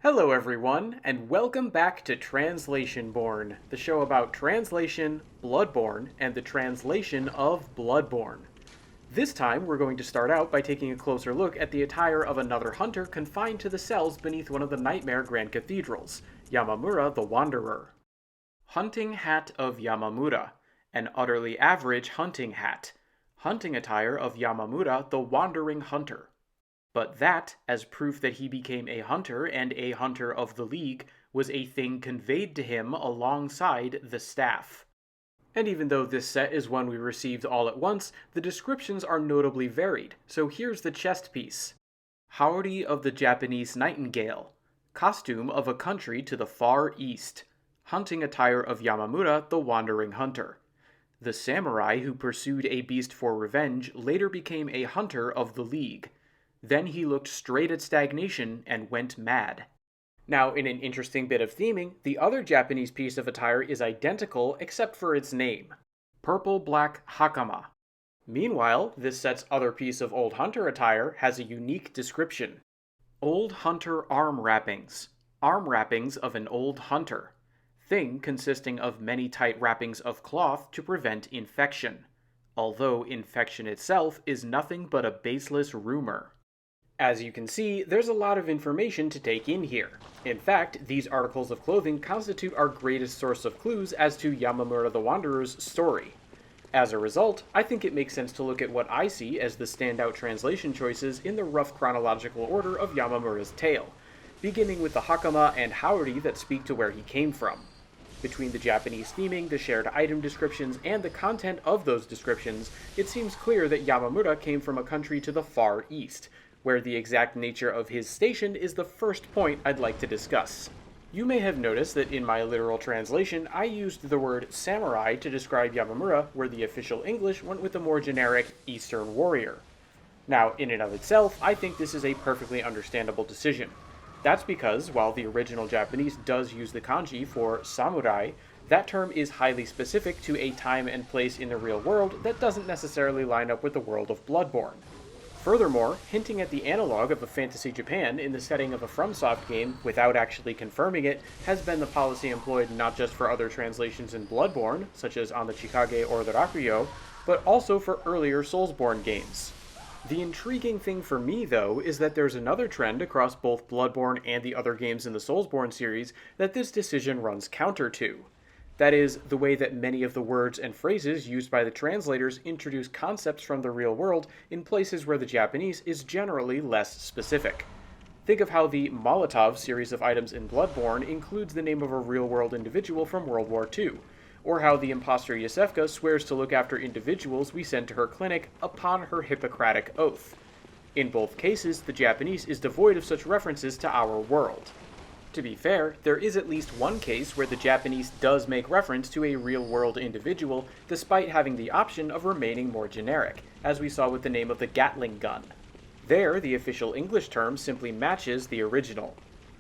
Hello everyone, and welcome back to Translationborne, the show about translation, Bloodborne, and the translation of Bloodborne. This time, we're going to start out by taking a closer look at the attire of another hunter confined to the cells beneath one of the Nightmare Grand Cathedrals, Yamamura the Wanderer. Hunting Hat of Yamamura, an utterly average hunting hat. Hunting attire of Yamamura the Wandering Hunter. But that, as proof that he became a hunter and a hunter of the League, was a thing conveyed to him alongside the staff. And even though this set is one we received all at once, the descriptions are notably varied, so here's the chest piece. Howdy of the Japanese Nightingale. Costume of a country to the far east. Hunting attire of Yamamura the Wandering Hunter. The samurai who pursued a beast for revenge later became a hunter of the League. Then he looked straight at stagnation and went mad. Now, in an interesting bit of theming, the other Japanese piece of attire is identical except for its name. Purple-black hakama. Meanwhile, this set's other piece of Old Hunter attire has a unique description. Old Hunter arm wrappings. Arm wrappings of an old hunter. Thing consisting of many tight wrappings of cloth to prevent infection. Although infection itself is nothing but a baseless rumor. As you can see, there's a lot of information to take in here. In fact, these articles of clothing constitute our greatest source of clues as to Yamamura the Wanderer's story. As a result, I think it makes sense to look at what I see as the standout translation choices in the rough chronological order of Yamamura's tale, beginning with the hakama and howdy that speak to where he came from. Between the Japanese theming, the shared item descriptions, and the content of those descriptions, it seems clear that Yamamura came from a country to the far east, where the exact nature of his station is the first point I'd like to discuss. You may have noticed that in my literal translation, I used the word samurai to describe Yamamura, where the official English went with the more generic Eastern warrior. Now, in and of itself, I think this is a perfectly understandable decision. That's because, while the original Japanese does use the kanji for samurai, that term is highly specific to a time and place in the real world that doesn't necessarily line up with the world of Bloodborne. Furthermore, hinting at the analog of a fantasy Japan in the setting of a FromSoft game without actually confirming it has been the policy employed not just for other translations in Bloodborne, such as on the Chikage or the Rakuyo, but also for earlier Soulsborne games. The intriguing thing for me, though, is that there's another trend across both Bloodborne and the other games in the Soulsborne series that this decision runs counter to. That is, the way that many of the words and phrases used by the translators introduce concepts from the real world in places where the Japanese is generally less specific. Think of how the Molotov series of items in Bloodborne includes the name of a real-world individual from World War II, or how the imposter Yasefka swears to look after individuals we send to her clinic upon her Hippocratic oath. In both cases, the Japanese is devoid of such references to our world. To be fair, there is at least one case where the Japanese does make reference to a real-world individual despite having the option of remaining more generic, as we saw with the name of the Gatling gun. There, the official English term simply matches the original.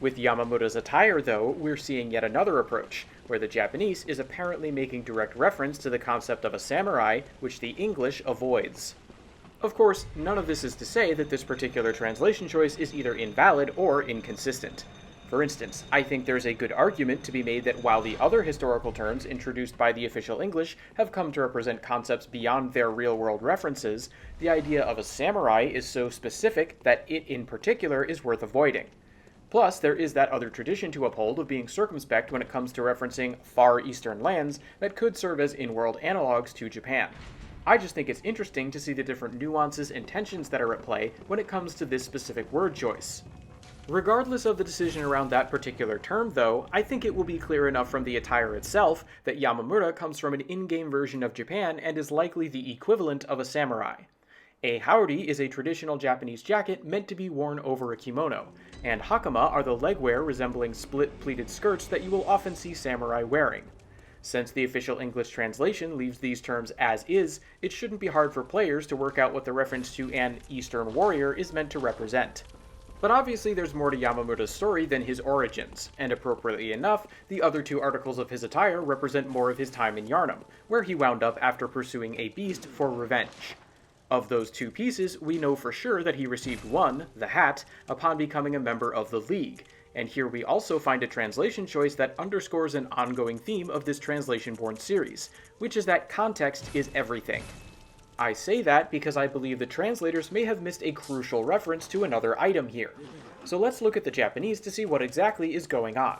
With Yamamura's attire, though, we're seeing yet another approach, where the Japanese is apparently making direct reference to the concept of a samurai, which the English avoids. Of course, none of this is to say that this particular translation choice is either invalid or inconsistent. For instance, I think there's a good argument to be made that while the other historical terms introduced by the official English have come to represent concepts beyond their real-world references, the idea of a samurai is so specific that it in particular is worth avoiding. Plus, there is that other tradition to uphold of being circumspect when it comes to referencing far eastern lands that could serve as in-world analogs to Japan. I just think it's interesting to see the different nuances and tensions that are at play when it comes to this specific word choice. Regardless of the decision around that particular term, though, I think it will be clear enough from the attire itself that Yamamura comes from an in-game version of Japan and is likely the equivalent of a samurai. A howdy is a traditional Japanese jacket meant to be worn over a kimono, and hakama are the legwear resembling split-pleated skirts that you will often see samurai wearing. Since the official English translation leaves these terms as is, it shouldn't be hard for players to work out what the reference to an Eastern warrior is meant to represent. But obviously there's more to Yamamura's story than his origins, and appropriately enough, the other two articles of his attire represent more of his time in Yharnam, where he wound up after pursuing a beast for revenge. Of those two pieces, we know for sure that he received one, the hat, upon becoming a member of the League, And here we also find a translation choice that underscores an ongoing theme of this Translationborne series, which is that context is everything. I say that because I believe the translators may have missed a crucial reference to another item here. So let's look at the Japanese to see what exactly is going on.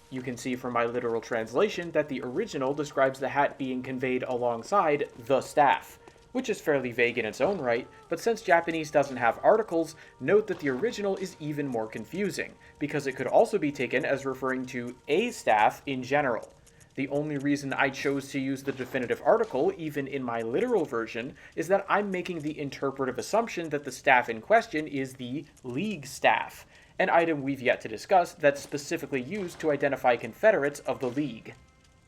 You can see from my literal translation that the original describes the hat being conveyed alongside the staff, which is fairly vague in its own right, but since Japanese doesn't have articles, note that the original is even more confusing, because it could also be taken as referring to a staff in general. The only reason I chose to use the definitive article, even in my literal version, is that I'm making the interpretive assumption that the staff in question is the League staff, an item we've yet to discuss that's specifically used to identify Confederates of the League.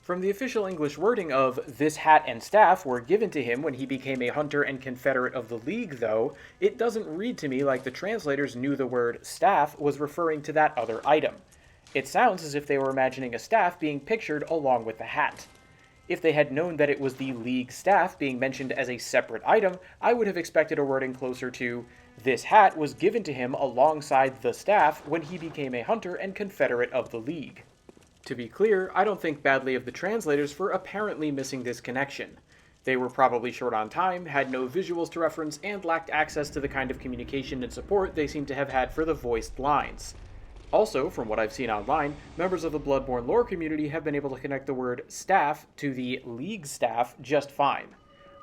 From the official English wording of "this hat and staff were given to him when he became a hunter and confederate of the League," though, it doesn't read to me like the translators knew the word staff was referring to that other item. It sounds as if they were imagining a staff being pictured along with the hat. If they had known that it was the League staff being mentioned as a separate item, I would have expected a wording closer to "this hat was given to him alongside the staff when he became a hunter and confederate of the League." To be clear, I don't think badly of the translators for apparently missing this connection. They were probably short on time, had no visuals to reference, and lacked access to the kind of communication and support they seem to have had for the voiced lines. Also, from what I've seen online, members of the Bloodborne lore community have been able to connect the word staff to the League staff just fine.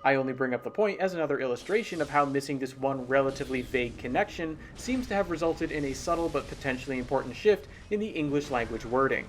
I only bring up the point as another illustration of how missing this one relatively vague connection seems to have resulted in a subtle but potentially important shift in the English language wording.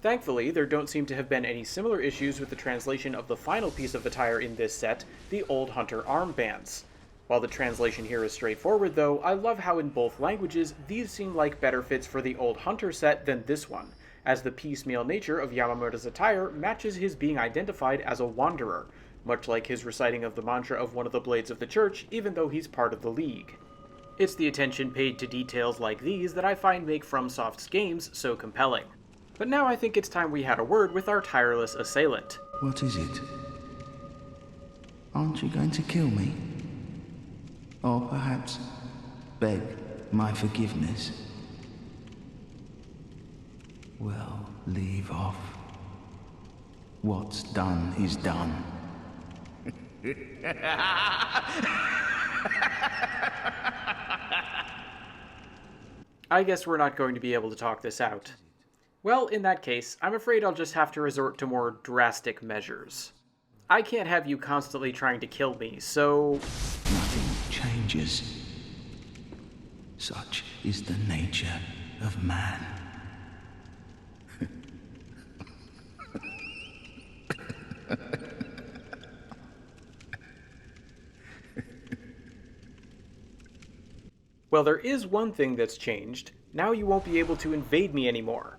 Thankfully, there don't seem to have been any similar issues with the translation of the final piece of attire in this set, the Old Hunter armbands. While the translation here is straightforward though, I love how in both languages these seem like better fits for the Old Hunter set than this one, as the piecemeal nature of Yamamura's attire matches his being identified as a wanderer, much like his reciting of the mantra of one of the Blades of the Church, even though he's part of the League. It's the attention paid to details like these that I find make FromSoft's games so compelling. But now I think it's time we had a word with our tireless assailant. What is it? Aren't you going to kill me? Or perhaps beg my forgiveness? Well, leave off. What's done is done. I guess we're not going to be able to talk this out. Well, in that case, I'm afraid I'll just have to resort to more drastic measures. I can't have you constantly trying to kill me, so... Nothing changes. Such is the nature of man. Well, there is one thing that's changed. Now you won't be able to invade me anymore.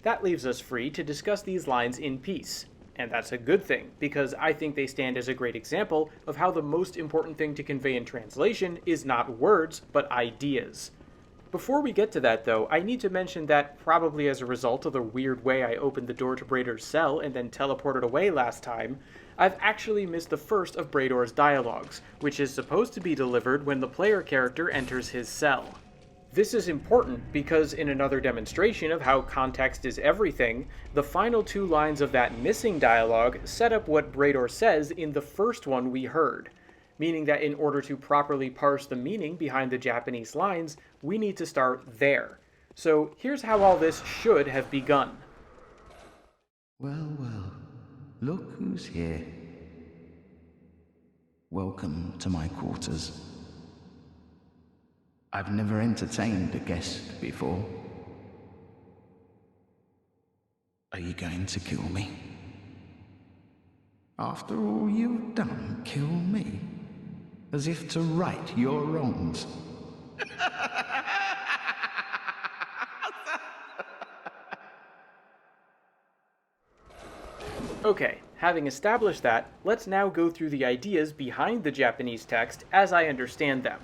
That leaves us free to discuss these lines in peace. And that's a good thing, because I think they stand as a great example of how the most important thing to convey in translation is not words, but ideas. Before we get to that though, I need to mention that, probably as a result of the weird way I opened the door to Brador's cell and then teleported away last time, I've actually missed the first of Brador's dialogues, which is supposed to be delivered when the player character enters his cell. This is important because in another demonstration of how context is everything, the final two lines of that missing dialogue set up what Brador says in the first one we heard, meaning that in order to properly parse the meaning behind the Japanese lines, we need to start there. So here's how all this should have begun. Well, well, look who's here. Welcome to my quarters. I've never entertained a guest before. Are you going to kill me? After all you've done, kill me? As if to right your wrongs. Okay, having established that, let's now go through the ideas behind the Japanese text as I understand them.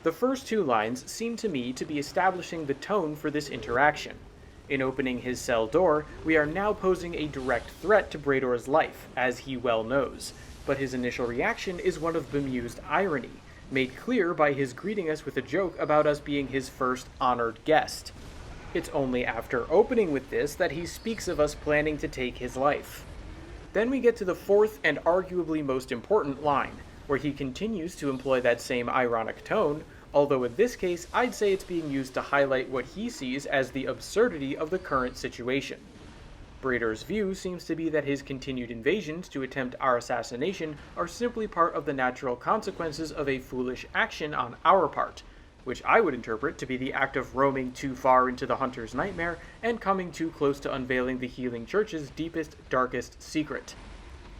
The first two lines seem to me to be establishing the tone for this interaction. In opening his cell door, we are now posing a direct threat to Brador's life, as he well knows, but his initial reaction is one of bemused irony, made clear by his greeting us with a joke about us being his first honored guest. It's only after opening with this that he speaks of us planning to take his life. Then we get to the fourth and arguably most important line, where he continues to employ that same ironic tone, although in this case I'd say it's being used to highlight what he sees as the absurdity of the current situation. Brador's view seems to be that his continued invasions to attempt our assassination are simply part of the natural consequences of a foolish action on our part, which I would interpret to be the act of roaming too far into the hunter's nightmare and coming too close to unveiling the healing church's deepest, darkest secret.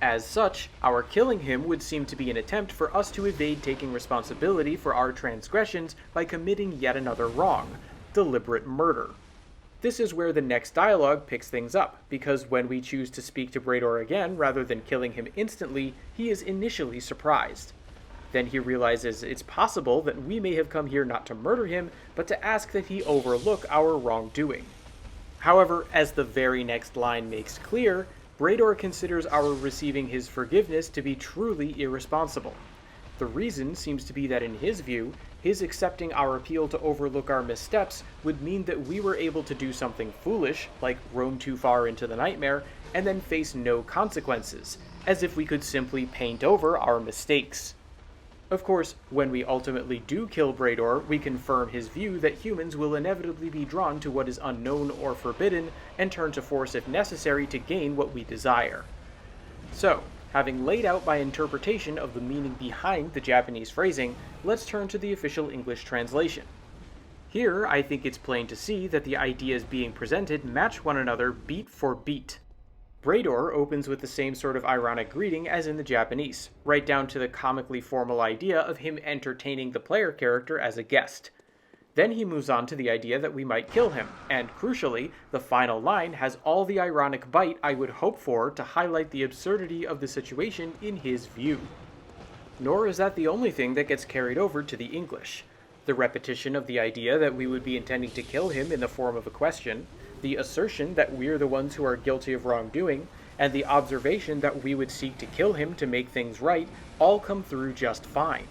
As such, our killing him would seem to be an attempt for us to evade taking responsibility for our transgressions by committing yet another wrong, deliberate murder. This is where the next dialogue picks things up, because when we choose to speak to Brador again rather than killing him instantly, he is initially surprised. Then he realizes it's possible that we may have come here not to murder him, but to ask that he overlook our wrongdoing. However, as the very next line makes clear, Brador considers our receiving his forgiveness to be truly irresponsible. The reason seems to be that in his view, his accepting our appeal to overlook our missteps would mean that we were able to do something foolish, like roam too far into the nightmare, and then face no consequences, as if we could simply paint over our mistakes. Of course, when we ultimately do kill Brador, we confirm his view that humans will inevitably be drawn to what is unknown or forbidden, and turn to force if necessary to gain what we desire. So, having laid out my interpretation of the meaning behind the Japanese phrasing, let's turn to the official English translation. Here, I think it's plain to see that the ideas being presented match one another beat for beat. Brador opens with the same sort of ironic greeting as in the Japanese, right down to the comically formal idea of him entertaining the player character as a guest. Then he moves on to the idea that we might kill him, and crucially, the final line has all the ironic bite I would hope for to highlight the absurdity of the situation in his view. Nor is that the only thing that gets carried over to the English. The repetition of the idea that we would be intending to kill him in the form of a question, the assertion that we're the ones who are guilty of wrongdoing, and the observation that we would seek to kill him to make things right all come through just fine.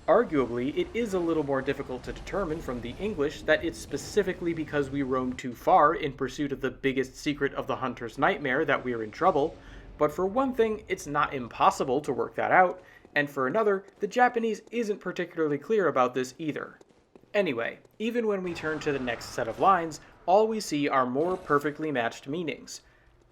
Arguably, it is a little more difficult to determine from the English that it's specifically because we roam too far in pursuit of the biggest secret of the hunter's nightmare that we're in trouble, but for one thing, it's not impossible to work that out, and for another, the Japanese isn't particularly clear about this either. Anyway, even when we turn to the next set of lines, all we see are more perfectly matched meanings.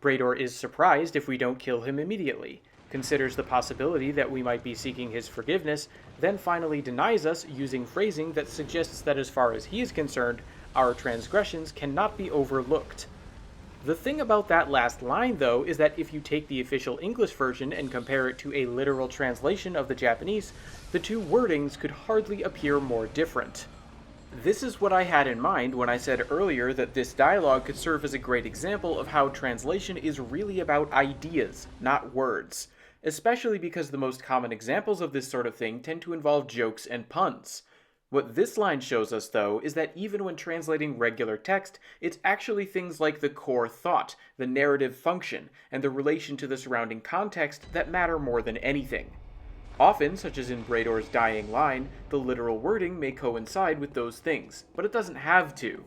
Brador is surprised if we don't kill him immediately, considers the possibility that we might be seeking his forgiveness, then finally denies us using phrasing that suggests that as far as he is concerned, our transgressions cannot be overlooked. The thing about that last line, though, is that if you take the official English version and compare it to a literal translation of the Japanese, the two wordings could hardly appear more different. This is what I had in mind when I said earlier that this dialogue could serve as a great example of how translation is really about ideas, not words, especially because the most common examples of this sort of thing tend to involve jokes and puns. What this line shows us, though, is that even when translating regular text, it's actually things like the core thought, the narrative function, and the relation to the surrounding context that matter more than anything. Often, such as in Brador's dying line, the literal wording may coincide with those things, but it doesn't have to.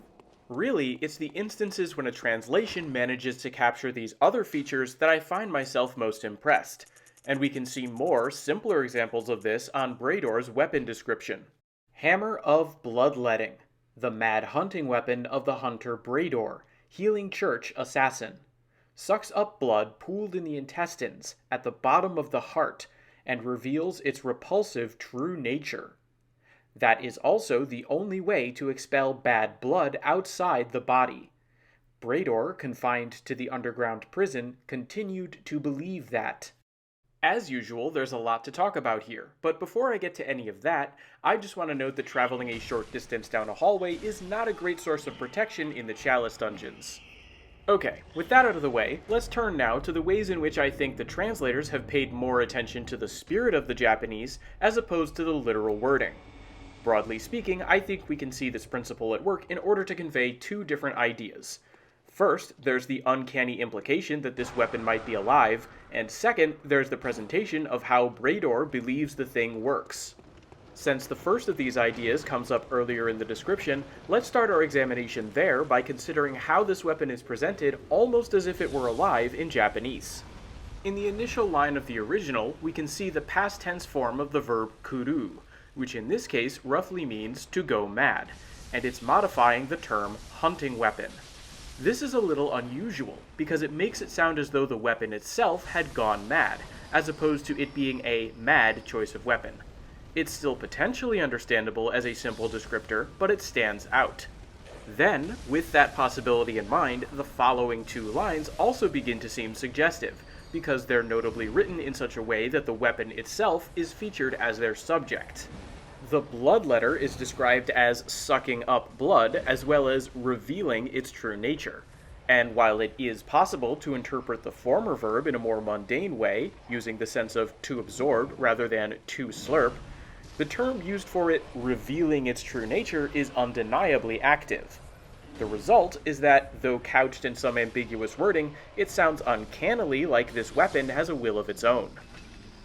Really, it's the instances when a translation manages to capture these other features that I find myself most impressed, and we can see more, simpler examples of this on Brador's weapon description. Hammer of Bloodletting, the mad hunting weapon of the hunter Brador, healing church assassin. Sucks up blood pooled in the intestines, at the bottom of the heart, and reveals its repulsive true nature. That is also the only way to expel bad blood outside the body. Brador, confined to the underground prison, continued to believe that. As usual, there's a lot to talk about here, but before I get to any of that, I just want to note that traveling a short distance down a hallway is not a great source of protection in the Chalice Dungeons. Okay, with that out of the way, let's turn now to the ways in which I think the translators have paid more attention to the spirit of the Japanese as opposed to the literal wording. Broadly speaking, I think we can see this principle at work in order to convey two different ideas. First, there's the uncanny implication that this weapon might be alive, and second, there's the presentation of how Brador believes the thing works. Since the first of these ideas comes up earlier in the description, let's start our examination there by considering how this weapon is presented almost as if it were alive in Japanese. In the initial line of the original, we can see the past tense form of the verb kuru, which in this case roughly means to go mad, and it's modifying the term hunting weapon. This is a little unusual, because it makes it sound as though the weapon itself had gone mad, as opposed to it being a mad choice of weapon. It's still potentially understandable as a simple descriptor, but it stands out. Then, with that possibility in mind, the following two lines also begin to seem suggestive, because they're notably written in such a way that the weapon itself is featured as their subject. The bloodletter is described as sucking up blood, as well as revealing its true nature. And while it is possible to interpret the former verb in a more mundane way, using the sense of to absorb rather than to slurp, the term used for it revealing its true nature is undeniably active. The result is that, though couched in some ambiguous wording, it sounds uncannily like this weapon has a will of its own.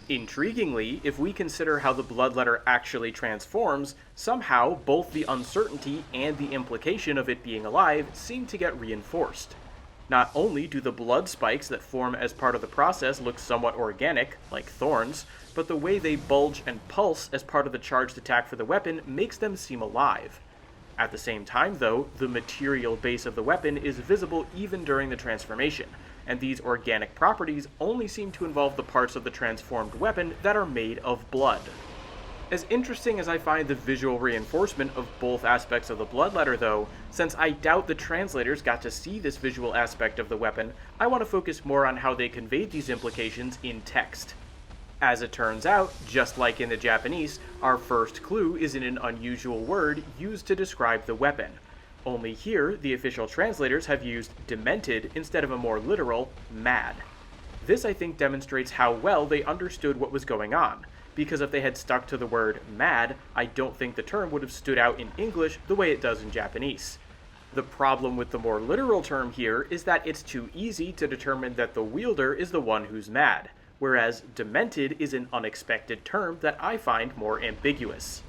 Intriguingly, if we consider how the bloodletter actually transforms, somehow both the uncertainty and the implication of it being alive seem to get reinforced. Not only do the blood spikes that form as part of the process look somewhat organic, like thorns, but the way they bulge and pulse as part of the charged attack for the weapon makes them seem alive. At the same time, though, the material base of the weapon is visible even during the transformation, and these organic properties only seem to involve the parts of the transformed weapon that are made of blood. As interesting as I find the visual reinforcement of both aspects of the bloodletter, though, since I doubt the translators got to see this visual aspect of the weapon, I want to focus more on how they conveyed these implications in text. As it turns out, just like in the Japanese, our first clue is in an unusual word used to describe the weapon. Only here, the official translators have used demented instead of a more literal mad. This, I think, demonstrates how well they understood what was going on, because if they had stuck to the word mad, I don't think the term would have stood out in English the way it does in Japanese. The problem with the more literal term here is that it's too easy to determine that the wielder is the one who's mad, whereas demented is an unexpected term that I find more ambiguous.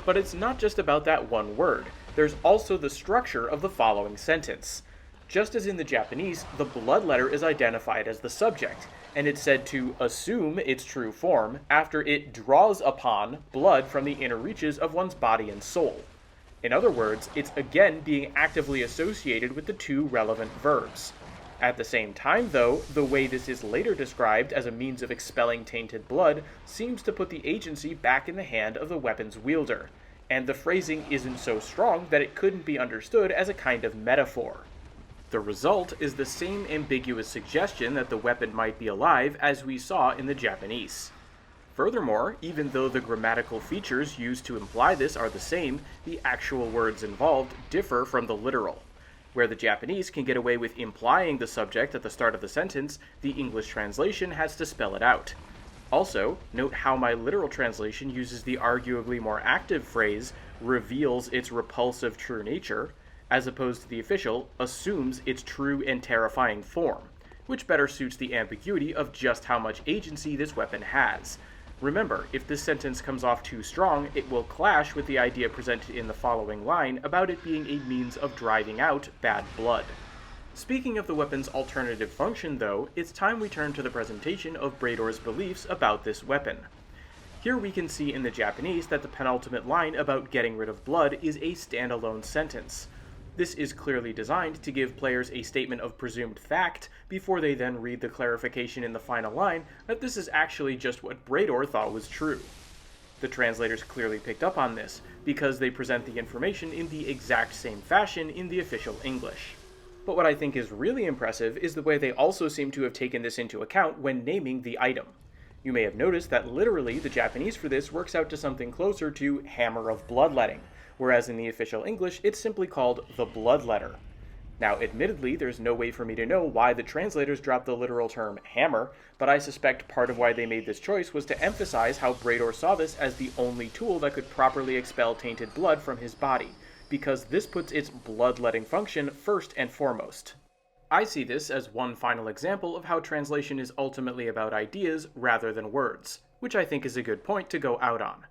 But it's not just about that one word. There's also the structure of the following sentence. Just as in the Japanese, the bloodletter is identified as the subject, and it's said to assume its true form after it draws upon blood from the inner reaches of one's body and soul. In other words, it's again being actively associated with the two relevant verbs. At the same time, though, the way this is later described as a means of expelling tainted blood seems to put the agency back in the hand of the weapon's wielder, and the phrasing isn't so strong that it couldn't be understood as a kind of metaphor. The result is the same ambiguous suggestion that the weapon might be alive as we saw in the Japanese. Furthermore, even though the grammatical features used to imply this are the same, the actual words involved differ from the literal. Where the Japanese can get away with implying the subject at the start of the sentence, the English translation has to spell it out. Also, note how my literal translation uses the arguably more active phrase, reveals its repulsive true nature, as opposed to the official, assumes its true and terrifying form, which better suits the ambiguity of just how much agency this weapon has. Remember, if this sentence comes off too strong, it will clash with the idea presented in the following line about it being a means of driving out bad blood. Speaking of the weapon's alternative function, though, it's time we turn to the presentation of Brador's beliefs about this weapon. Here we can see in the Japanese that the penultimate line about getting rid of blood is a standalone sentence. This is clearly designed to give players a statement of presumed fact before they then read the clarification in the final line that this is actually just what Brador thought was true. The translators clearly picked up on this, because they present the information in the exact same fashion in the official English. But what I think is really impressive is the way they also seem to have taken this into account when naming the item. You may have noticed that literally the Japanese for this works out to something closer to hammer of bloodletting, whereas in the official English it's simply called the bloodletter. Now, admittedly, there's no way for me to know why the translators dropped the literal term hammer, but I suspect part of why they made this choice was to emphasize how Brador saw this as the only tool that could properly expel tainted blood from his body, because this puts its bloodletting function first and foremost. I see this as one final example of how translation is ultimately about ideas rather than words, which I think is a good point to go out on.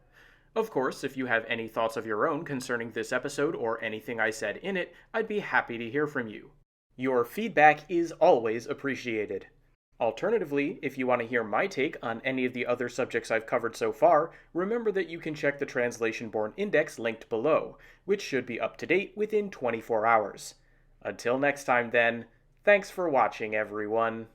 Of course, if you have any thoughts of your own concerning this episode or anything I said in it, I'd be happy to hear from you. Your feedback is always appreciated. Alternatively, if you want to hear my take on any of the other subjects I've covered so far, remember that you can check the Translationborne index linked below, which should be up to date within 24 hours. Until next time then, thanks for watching everyone.